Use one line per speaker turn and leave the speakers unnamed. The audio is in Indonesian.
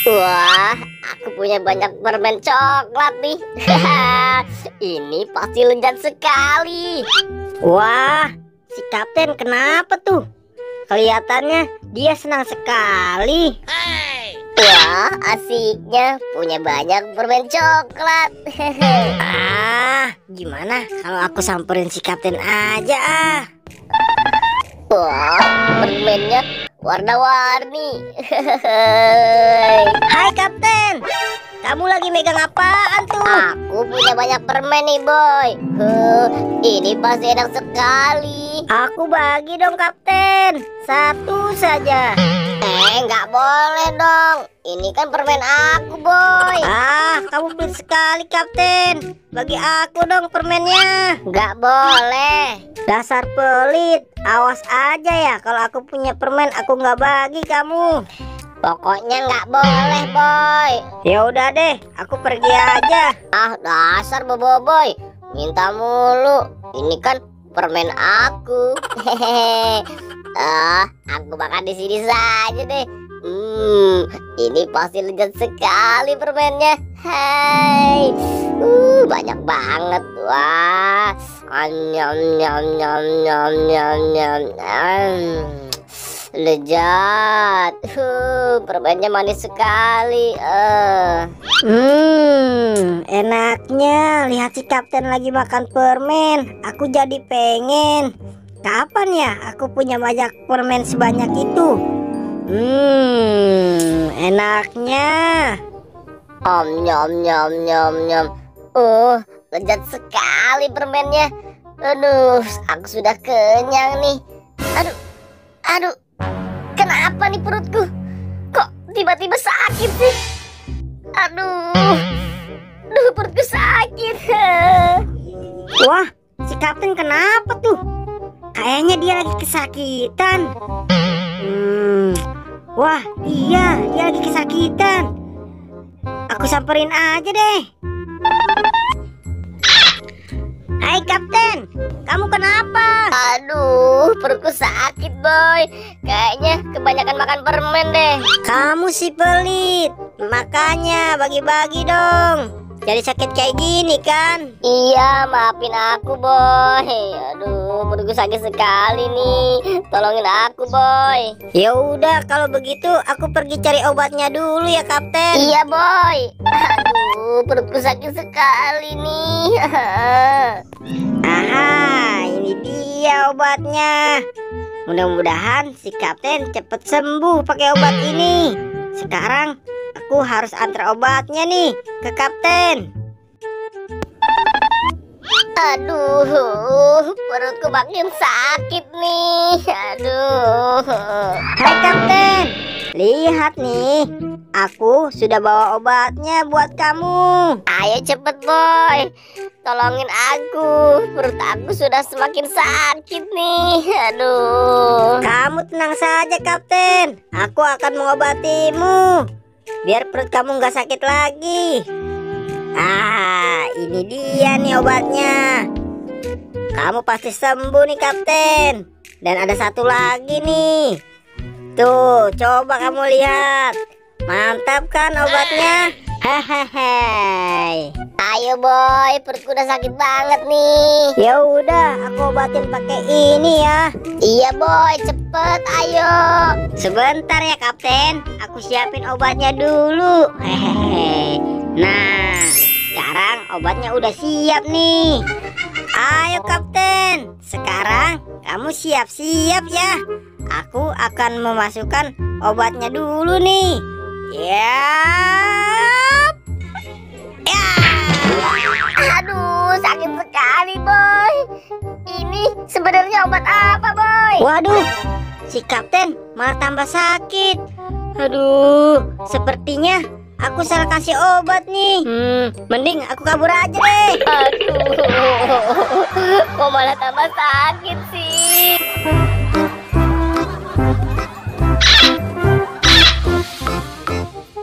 Wah, aku punya banyak permen coklat nih. Ini pasti lezat sekali.
Wah, si Kapten kenapa tuh? Kelihatannya dia senang sekali.
Wah, asiknya punya banyak permen coklat.
Gimana kalau aku samperin si Kapten aja ah?
Wah, permennya warna-warni.
Hai Kapten, kamu lagi megang apaan tuh?
Aku punya banyak permen nih, boy. Ini pasti enak sekali.
Aku bagi dong Kapten, satu saja.
Nggak boleh dong. Ini kan permen aku, boy.
Kamu pelit sekali Kapten. Bagi aku dong permennya.
Nggak boleh.
Dasar pelit. Awas aja ya, kalau aku punya permen aku nggak bagi kamu.
Pokoknya nggak boleh, boy.
Ya udah deh, aku pergi aja.
Dasar boboiboy, minta mulu. Ini kan permen aku. Aku makan di sini saja deh. Ini pasti lezat sekali permennya. Hai, banyak banget. Wah, nyam nyam nyam nyam nyam nyam. Lezat. Permennya manis sekali.
Enaknya lihat si Kapten lagi makan permen. Aku jadi pengen. Kapan ya aku punya banyak permen sebanyak itu? Enaknya.
Nyam nyam nyam nyam. Lezat sekali permennya. Aduh, aku sudah kenyang nih. Aduh, kenapa nih perutku? Kok tiba-tiba sakit sih? Aduh, perutku sakit.
Wah, si Kapten kenapa tuh? Kayaknya dia lagi kesakitan. Wah, iya, dia lagi kesakitan. Aku samperin aja deh. Hai Kapten, kamu kenapa?
Aduh, perutku sakit, boy. Kayaknya kebanyakan makan permen deh.
Kamu si pelit, makanya bagi-bagi dong. Jadi sakit kayak gini kan?
Iya, maafin aku, boy. Aduh, perutku sakit sekali nih. Tolongin aku, boy.
Ya udah, kalau begitu aku pergi cari obatnya dulu ya, Kapten.
Iya, boy. Aduh, perutku sakit sekali nih.
Ini dia obatnya. Mudah-mudahan si Kapten cepet sembuh pakai obat ini. Sekarang aku harus antar obatnya nih ke Kapten.
Aduh, perutku makin sakit nih. Aduh.
Hai Kapten, lihat nih, aku sudah bawa obatnya buat kamu.
Ayo cepet, boy. Tolongin aku. Perut aku sudah semakin sakit nih. Aduh.
Kamu tenang saja Kapten, aku akan mengobatimu biar perut kamu nggak sakit lagi. Ini dia nih obatnya. Kamu pasti sembuh nih Kapten. Dan ada satu lagi nih. Tuh, coba kamu lihat. Mantap kan obatnya? Hehehe.
Ayo, boy, perutku udah sakit banget nih.
Ya udah, aku obatin pakai ini ya.
Iya, boy, cepet, ayo.
Sebentar ya Kapten, aku siapin obatnya dulu. Hehehe. Nah, sekarang obatnya udah siap nih. Ayo Kapten, sekarang kamu siap-siap ya. Aku akan memasukkan obatnya dulu nih.
Aduh, sakit sekali, boy. Ini sebenarnya obat apa, boy?
Waduh, si Kapten malah tambah sakit. Aduh, sepertinya aku salah kasih obat nih. Mending aku kabur aja deh.
Aduh, kok malah tambah sakit sih?